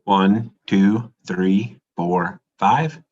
1, 2, 3, 4, 5.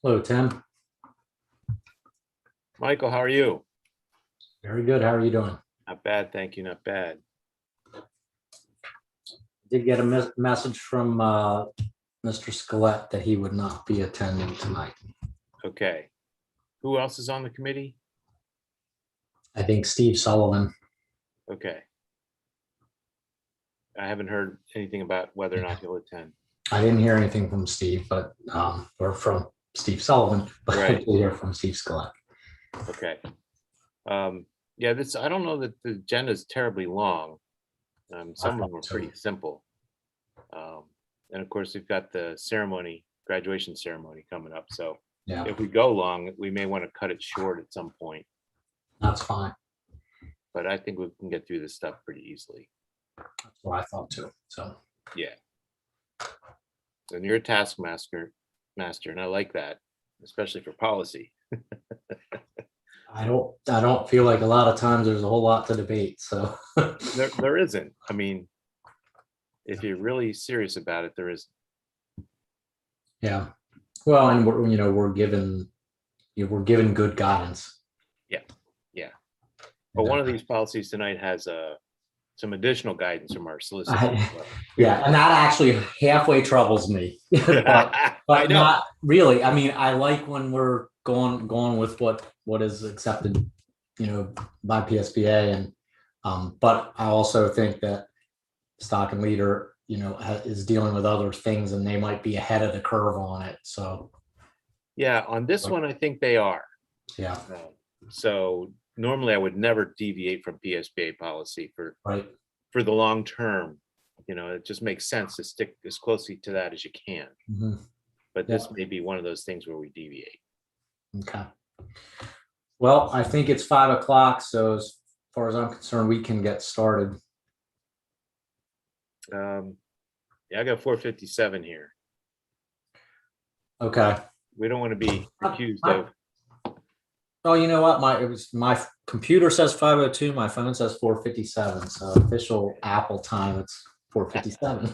Hello, Tim. Michael, how are you? Very good. How are you doing? Not bad, thank you, not bad. Did get a message from Mr. Scalette that he would not be attending tonight. Okay. Who else is on the committee? I think Steve Sullivan. Okay. I haven't heard anything about whether or not he'll attend. I didn't hear anything from Steve, but or from Steve Sullivan, but I Right. did hear from Steve Scalette. Okay. Yeah, I don't know that the agenda is terribly long. Some of them are pretty simple. And of course, we've got the graduation ceremony coming up. So Yeah, if we go long, we may want to cut it short at some point, that's fine. but I think we can get through this stuff pretty easily. That's what I thought too. So Yeah. And you're a taskmaster, and I like that, especially for policy. I don't feel like a lot of times there's a whole lot to debate. So There isn't. I mean, if you're really serious about it, there is. yeah. Well, and we're given good guidance. Yeah. But one of these policies tonight has some additional guidance from our solicitor. Yeah, and that actually halfway troubles me. but I know. Not really. I mean, I like when we're going with what is accepted, by PSBA, and but I also think that Stock and Leader, is dealing with other things, and they might be ahead of the curve on it. So Yeah, on this one, I think they are. yeah, So normally I would never deviate from PSBA policy for right. the long term. It just makes sense to stick as closely to that as you can. Mhm. But this may be one of those things where we deviate. Okay. Well, I think it's 5 o'clock, so as far as I'm concerned, we can get started. Yeah, I got 4:57 here. Okay. We don't want to be accused of. Oh, you know what? My computer says 5:02. My phone says 4:57. So official Apple time, it's 4:57.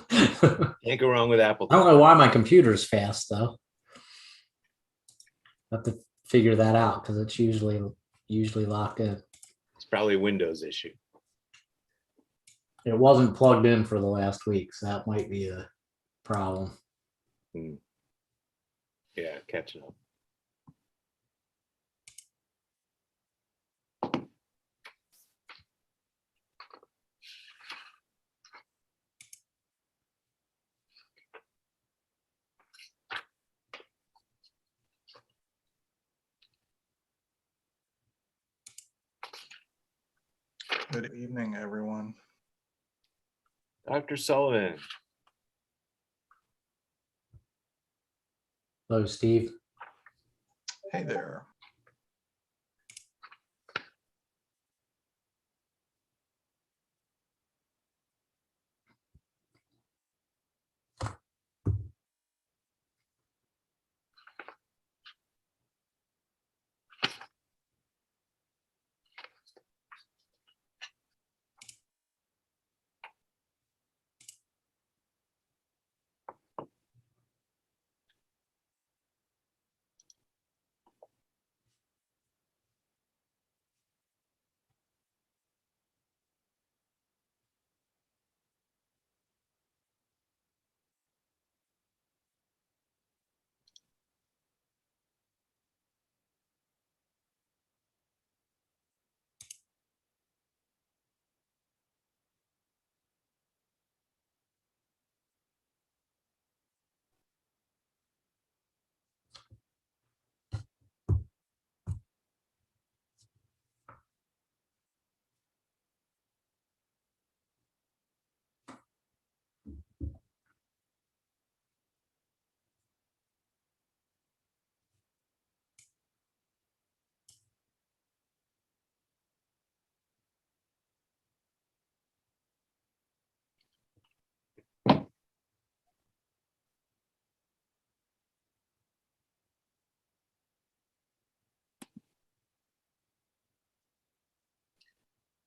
Can't go wrong with Apple. I don't know why my computer's fast though. I have to figure that out because it's usually locked in. It's probably a Windows issue. It wasn't plugged in for the last week, so that might be a problem. Yeah, catching up. Good evening, everyone. Dr. Sullivan. Hello, Steve. Hey there.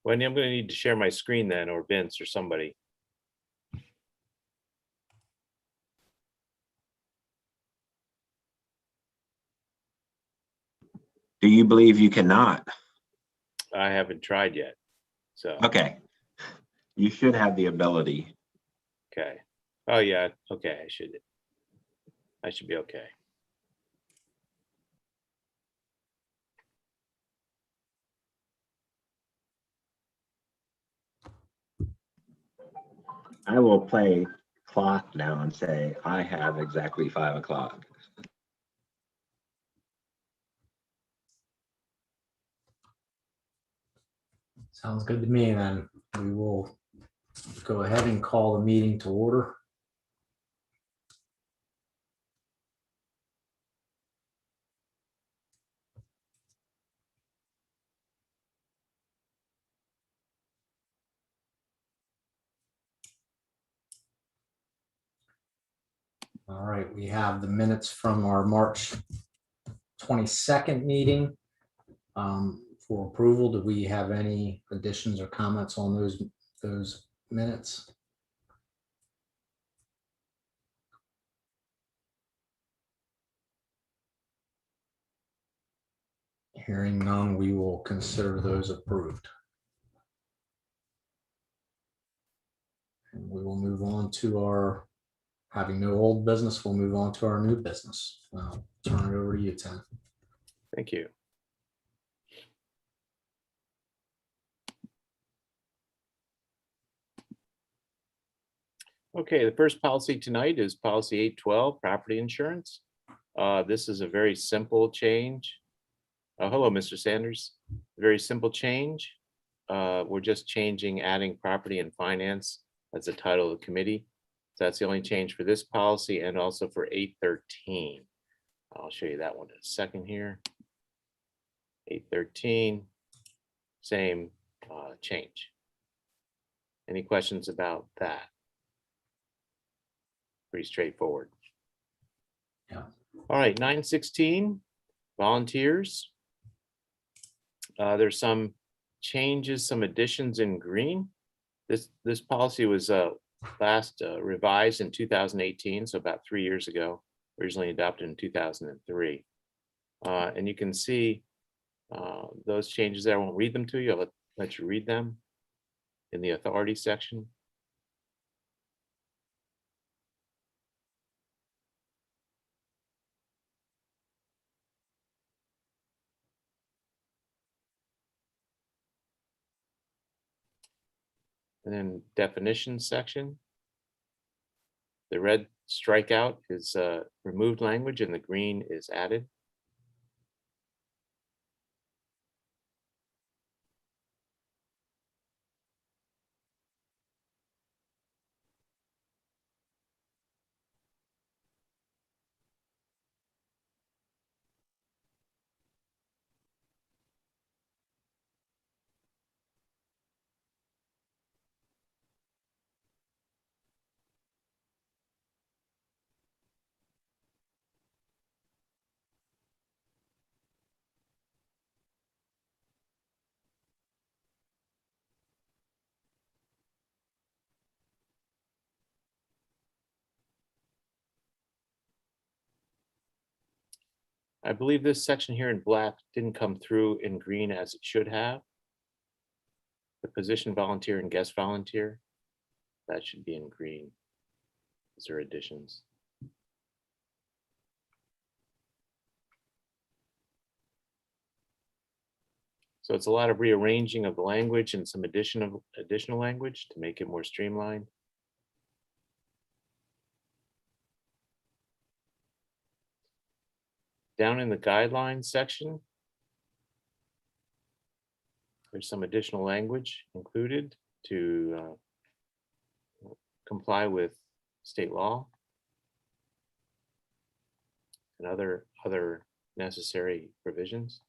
Wendy, I'm going to need to share my screen then, or Vince or somebody. Do you believe you cannot? I haven't tried yet. So, Okay. You should have the ability. okay. Oh, yeah. Okay. I should be okay. I will play clock now and say I have exactly 5 o'clock. Sounds good to me. Then we will go ahead and call the meeting to order. All right, we have the minutes from our March 22nd meeting for approval. Do we have any additions or comments on those minutes? Hearing none, we will consider those approved. And we will move on to our, having no old business, we'll move on to our new business. I'll turn it over to you, Tim. Thank you. Okay, the first policy tonight is policy 812, property insurance. This is a very simple change. Hello, Mr. Sanders. Very simple change. We're just changing, adding property and finance as the title of the committee. So that's the only change for this policy and also for 813. I'll show you that one in a second here. 813, same change. Any questions about that? Pretty straightforward. Yeah. All right, 916, volunteers. There's some changes, some additions in green. This policy was last revised in 2018, so about 3 years ago, originally adopted in 2003. And you can see those changes there. I won't read them to you. I'll let you read them in the authority section. And then definitions section. The red strikeout is removed language and the green is added. I believe this section here in black didn't come through in green as it should have. The position volunteer and guest volunteer, that should be in green. These are additions. So it's a lot of rearranging of the language and some additional language to make it more streamlined. Down in the guidelines section, there's some additional language included to comply with state law and other necessary provisions.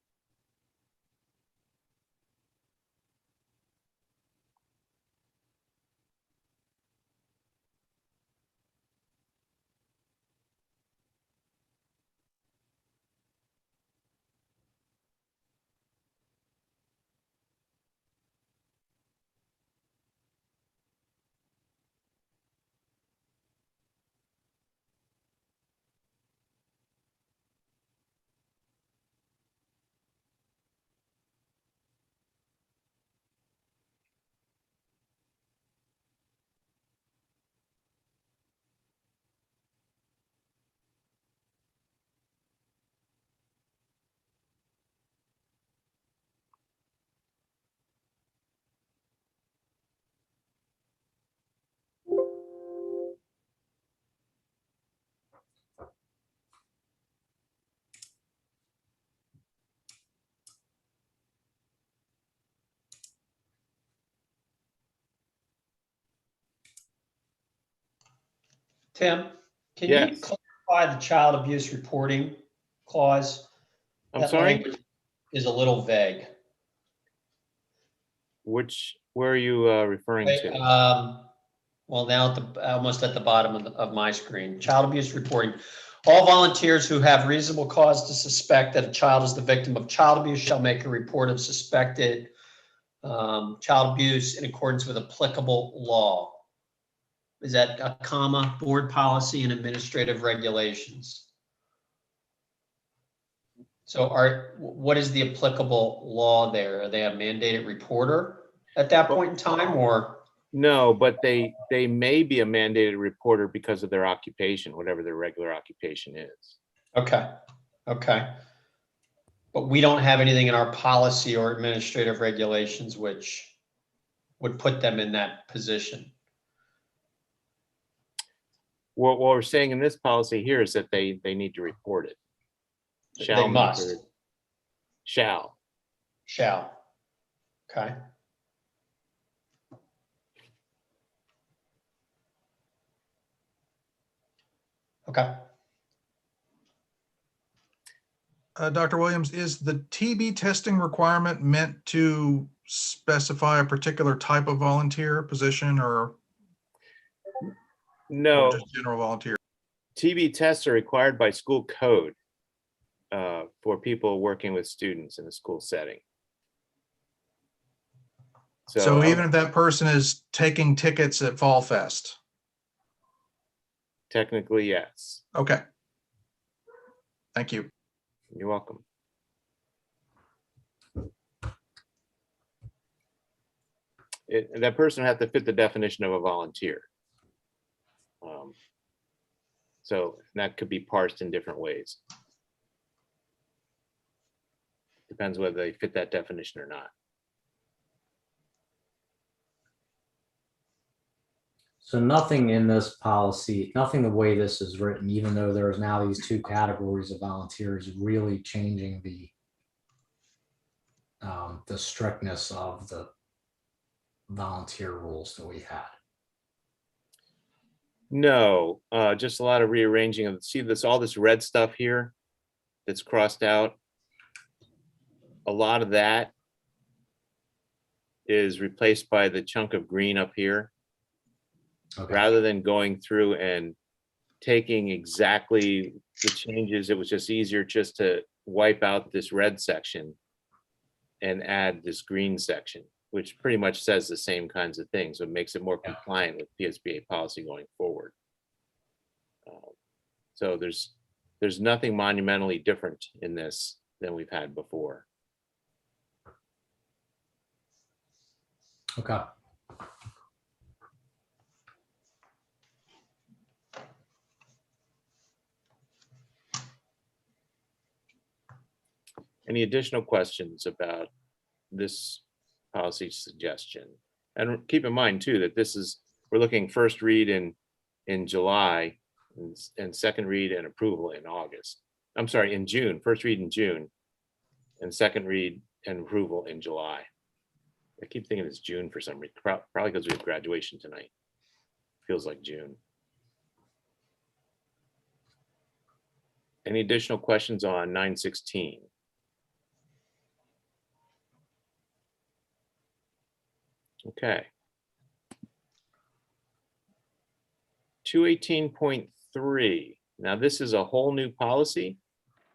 Tim, can you Yes. clarify the child abuse reporting clause? I'm That sorry, language is a little vague. where are you referring Wait, to? Well, now almost at the bottom of my screen, child abuse reporting. All volunteers who have reasonable cause to suspect that a child is the victim of child abuse shall make a report of suspected child abuse in accordance with applicable law. Is that a comma, board policy and administrative regulations? So what is the applicable law there? Are they a mandated reporter at that point in time, or? No, but they may be a mandated reporter because of their occupation, whatever their regular occupation is. Okay, okay. But we don't have anything in our policy or administrative regulations which would put them in that position. What we're saying in this policy here is that they need to report it. Shall They make must, a- Shall. shall. Okay. Okay. Dr. Williams, is the TB testing requirement meant to specify a particular type of volunteer position or No, just general volunteer? TB tests are required by school code for people working with students in a school setting. So even if that person is taking tickets at Fall Fest? Technically, yes. Okay. Thank you. You're welcome. That person would have to fit the definition of a volunteer. So that could be parsed in different ways. Depends whether they fit that definition or not. So nothing in this policy, nothing the way this is written, even though there's now these two categories of volunteers, really changing the strictness of the volunteer rules that we had. No, just a lot of rearranging of, see this, all this red stuff here that's crossed out. A lot of that is replaced by the chunk of green up here. Okay. Rather than going through and taking exactly the changes, it was just easier just to wipe out this red section and add this green section, which pretty much says the same kinds of things. So it makes it more compliant with PSBA policy going forward. So there's nothing monumentally different in this than we've had before. Okay. Any additional questions about this policy suggestion? And keep in mind too, that we're looking first read in July and second read and approval in August. I'm sorry, in June, first read in June and second read and approval in July. I keep thinking it's June for some reason, probably because we have graduation tonight. Feels like June. Any additional questions on 916? Okay. 218.3. Now this is a whole new policy.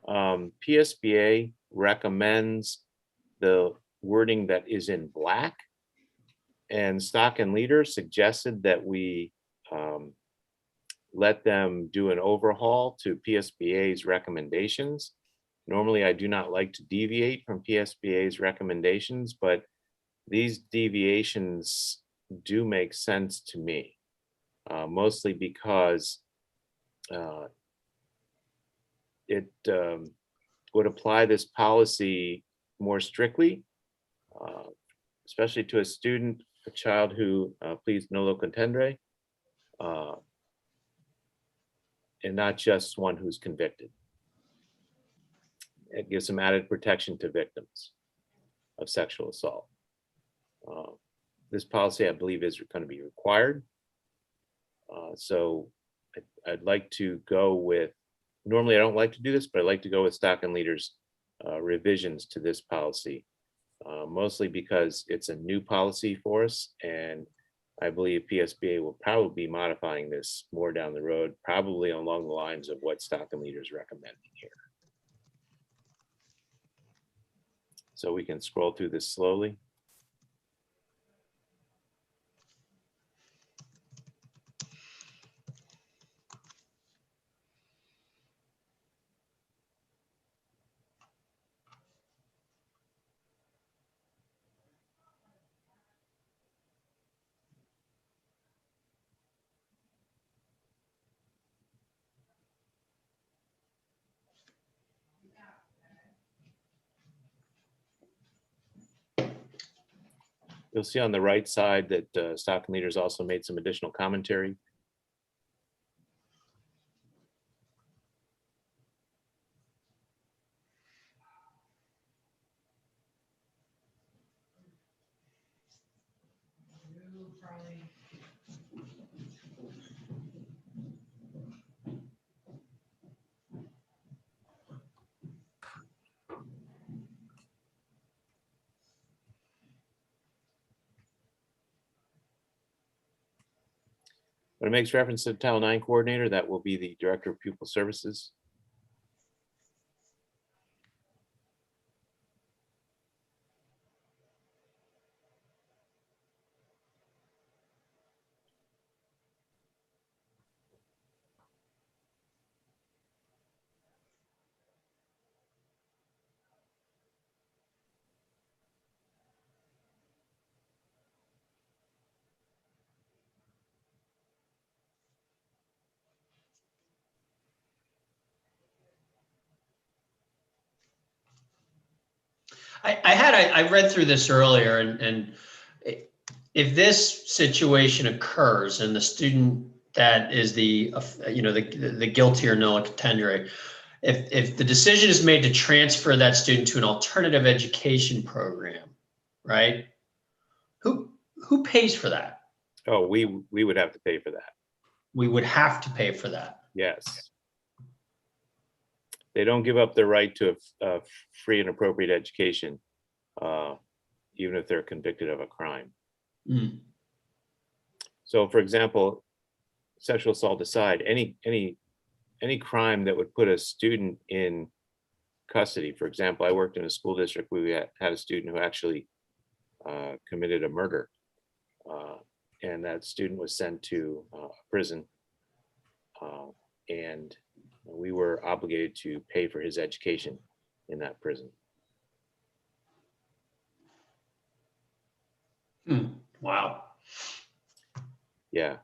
PSBA recommends the wording that is in black, and Stock and Leader suggested that we let them do an overhaul to PSBA's recommendations. Normally, I do not like to deviate from PSBA's recommendations, but these deviations do make sense to me, mostly because it would apply this policy more strictly, especially to a student, a child who pleads nolo contendere, and not just one who's convicted. It gives some added protection to victims of sexual assault. This policy, I believe, is going to be required. So I'd like to go with, normally I don't like to do this, but I'd like to go with Stockton Leaders revisions to this policy. Mostly because it's a new policy for us, and I believe PSBA will probably be modifying this more down the road, probably along the lines of what Stockton Leaders recommending here. So we can scroll through this slowly. You'll see on the right side that Stockton Leaders also made some additional commentary. When it makes reference to the Title IX coordinator, that will be the Director of Pupil Services. I read through this earlier, and if this situation occurs and the student that is the, the guilty or null contendere, if the decision is made to transfer that student to an alternative education program, right? Who pays for that? Oh, we would have to pay for that. We would have to pay for that. Yes. They don't give up their right to a free and appropriate education, even if they're convicted of a crime. Mm. So, for example, sexual assault aside, any crime that would put a student in custody. For example, I worked in a school district where we had a student who actually committed a murder, and that student was sent to prison, and we were obligated to pay for his education in that prison. Wow. Yeah.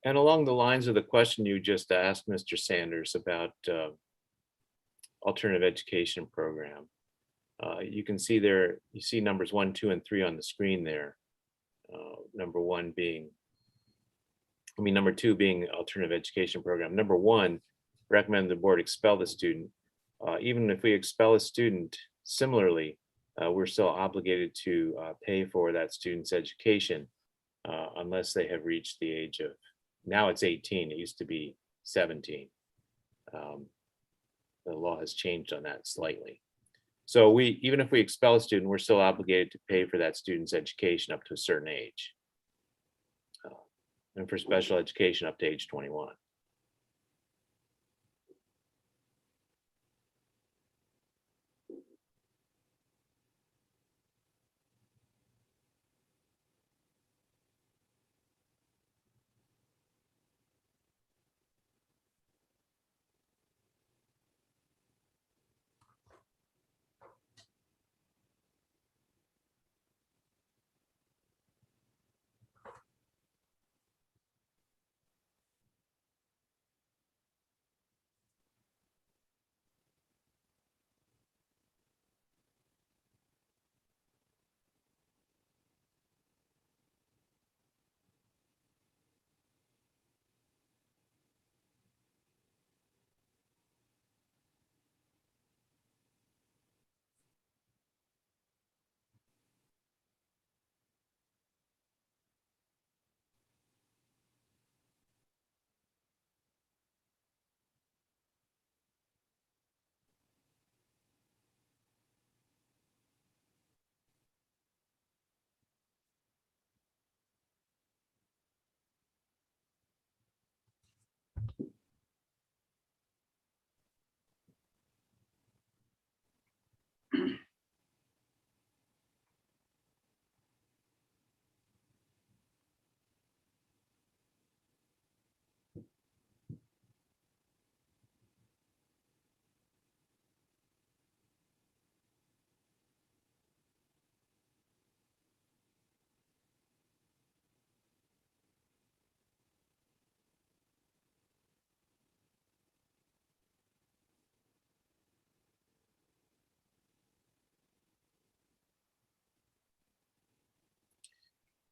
And along the lines of the question you just asked, Mr. Sanders, about alternative education program, you can see there, you see numbers 1, 2, and 3 on the screen there. Number 2 being alternative education program. Number 1, recommend the board expel the student. Even if we expel a student, similarly, we're still obligated to pay for that student's education unless they have reached the age of, now it's 18, it used to be 17. The law has changed on that slightly. So even if we expel a student, we're still obligated to pay for that student's education up to a certain age. And for special education up to age 21.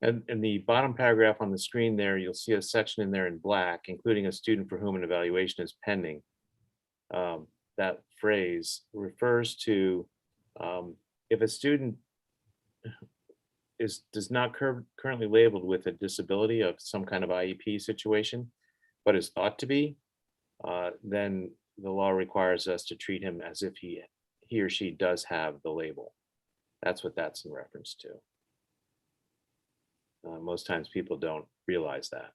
And in the bottom paragraph on the screen there, you'll see a section in there in black, including a student for whom an evaluation is pending. That phrase refers to if a student does not currently labeled with a disability of some kind of IEP situation, but is thought to be, then the law requires us to treat him as if he or she does have the label. That's what that's in reference to. Most times people don't realize that.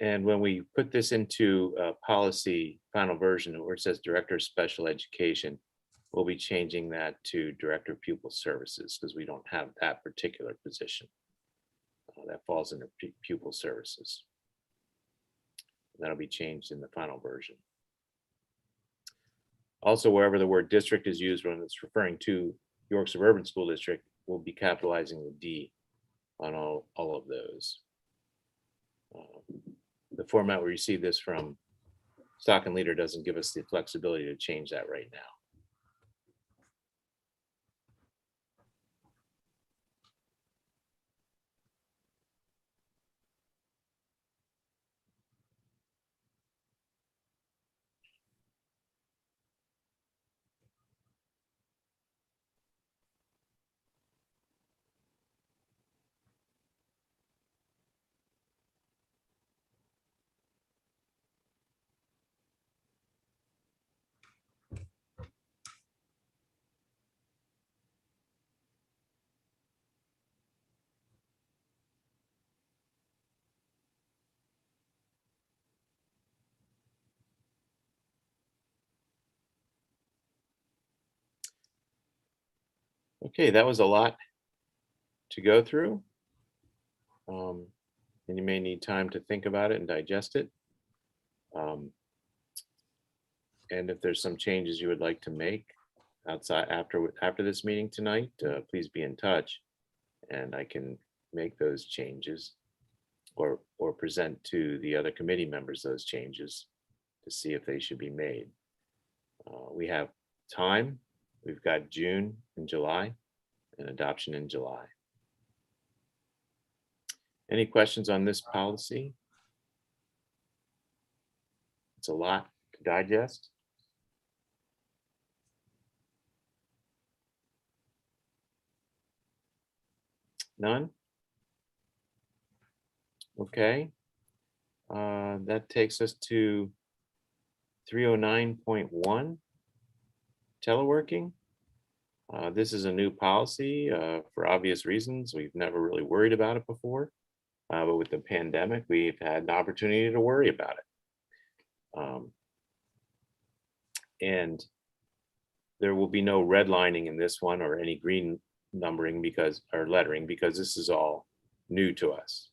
And when we put this into policy final version where it says Director of Special Education, we'll be changing that to Director of Pupil Services because we don't have that particular position. That falls under Pupil Services. That'll be changed in the final version. Also, wherever the word district is used when it's referring to York Suburban School District, we'll be capitalizing the D on all of those. The format we receive this from Stock and Leader doesn't give us the flexibility to change that right now. Okay, that was a lot to go through. And you may need time to think about it and digest it. And if there's some changes you would like to make outside after this meeting tonight, please be in touch and I can make those changes or present to the other committee members those changes to see if they should be made. We have time. We've got June and July and adoption in July. Any questions on this policy? It's a lot to digest. None? Okay. That takes us to 309.1, teleworking. This is a new policy for obvious reasons. We've never really worried about it before. But with the pandemic, we've had an opportunity to worry about it. And there will be no redlining in this one or any green numbering or lettering because this is all new to us.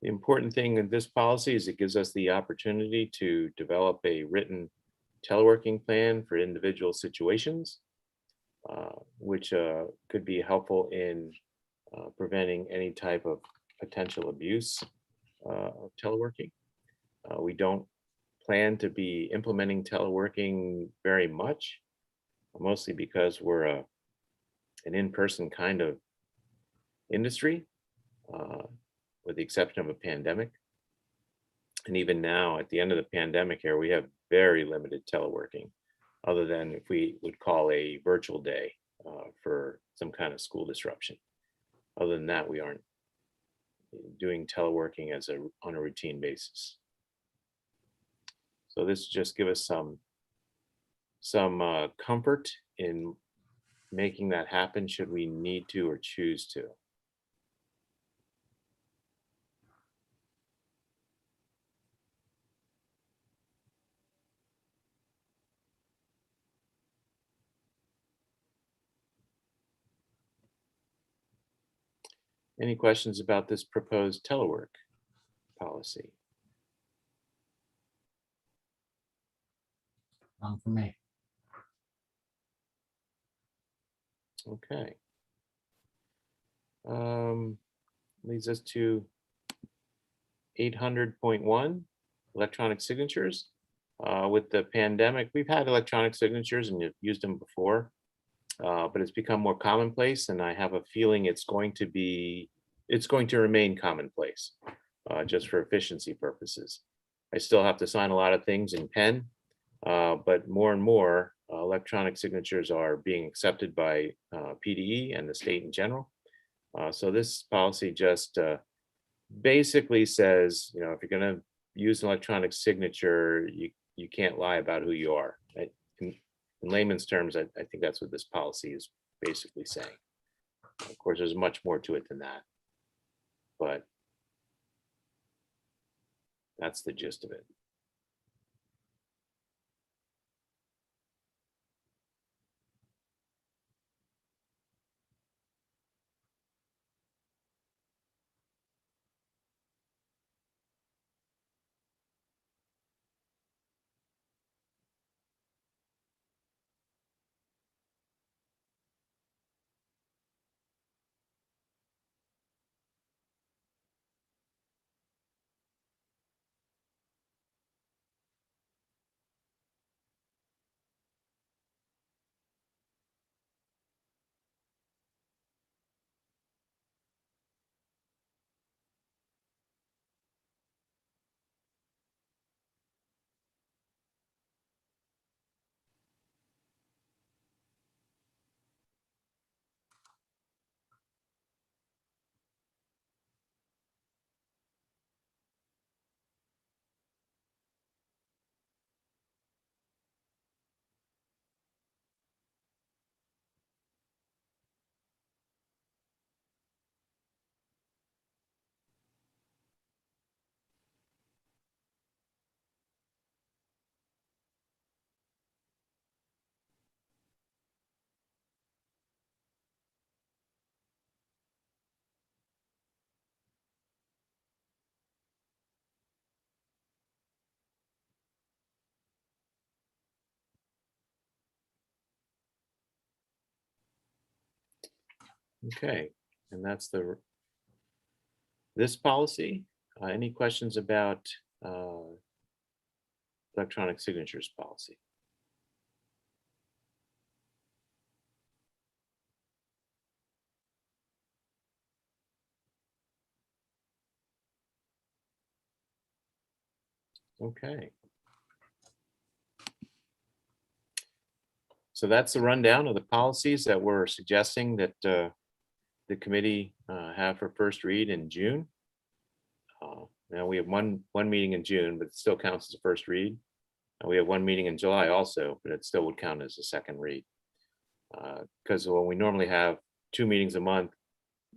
The important thing in this policy is it gives us the opportunity to develop a written teleworking plan for individual situations, which could be helpful in preventing any type of potential abuse of teleworking. We don't plan to be implementing teleworking very much, mostly because we're an in-person kind of industry. With the exception of a pandemic. And even now, at the end of the pandemic here, we have very limited teleworking, other than if we would call a virtual day for some kind of school disruption. Other than that, we aren't doing teleworking on a routine basis. So this just give us some comfort in making that happen should we need to or choose to. Any questions about this proposed telework policy? For me. Okay. Leads us to 800.1, electronic signatures. With the pandemic, we've had electronic signatures and you've used them before, but it's become more commonplace, and I have a feeling it's going to remain commonplace, just for efficiency purposes. I still have to sign a lot of things in pen, but more and more electronic signatures are being accepted by PDE and the state in general. So this policy just basically says, if you're going to use an electronic signature, you can't lie about who you are. In layman's terms, I think that's what this policy is basically saying. Of course, there's much more to it than that, but that's the gist of it. Okay, and that's this policy. Any questions about electronic signatures policy? Okay. So that's the rundown of the policies that we're suggesting that the committee have for first read in June. Now we have one meeting in June, but it still counts as a first read. And we have one meeting in July also, but it still would count as a second read. Because when we normally have 2 meetings a month,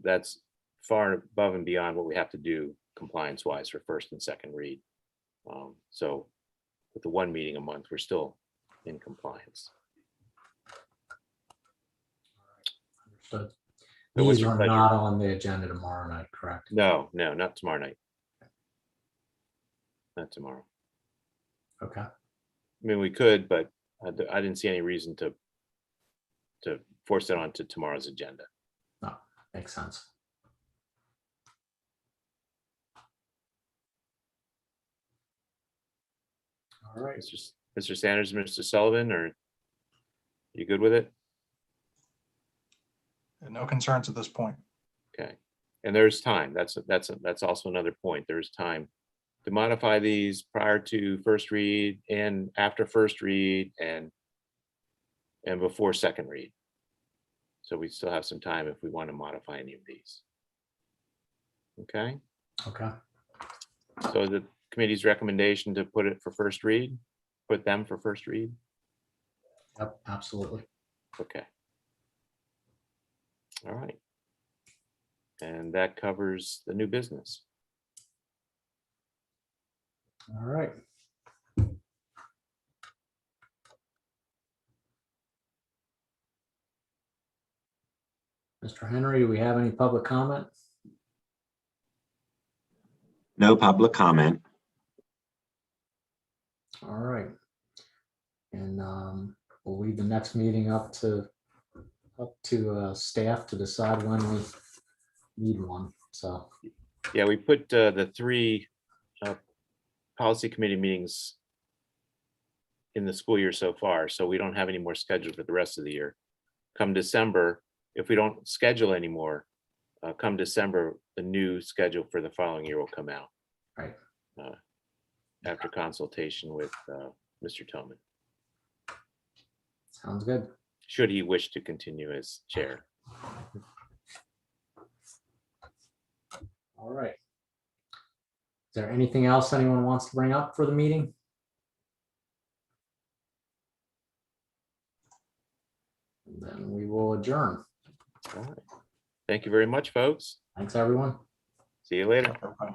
that's far above and beyond what we have to do compliance-wise for first and second read. So with the 1 meeting a month, we're still in compliance. Understood. So what's These your are pleasure? not on the agenda tomorrow night, correct? No, not tomorrow night. Not tomorrow. Okay, I mean, we could, but I didn't see any reason to force it onto tomorrow's agenda. makes sense. All right. Mr. Sanders, Mr. Sullivan, are you good with it? No concerns at this point. Okay, and there's time. That's also another point. There's time to modify these prior to first read and after first read and before second read. So we still have some time if we want to modify any of these. Okay, Okay, so the committee's recommendation to put it for first read, put them for first read. yep, absolutely. Okay. All right. And that covers the new business. All right. Mr. Henry, do we have any public comment? No public comment. All right. And we'll leave the next meeting up to staff to decide when we need one. So, Yeah, we put the 3 policy committee meetings in the school year so far, so we don't have any more scheduled for the rest of the year. Come December, if we don't schedule anymore, come December, the new schedule for the following year will come out. right. After consultation with Mr. Tillman, Sounds good. should he wish to continue as chair. All right. Is there anything else anyone wants to bring up for the meeting? And then we will adjourn. All right. Thank you very much, folks. Thanks, everyone. See you later. Okay.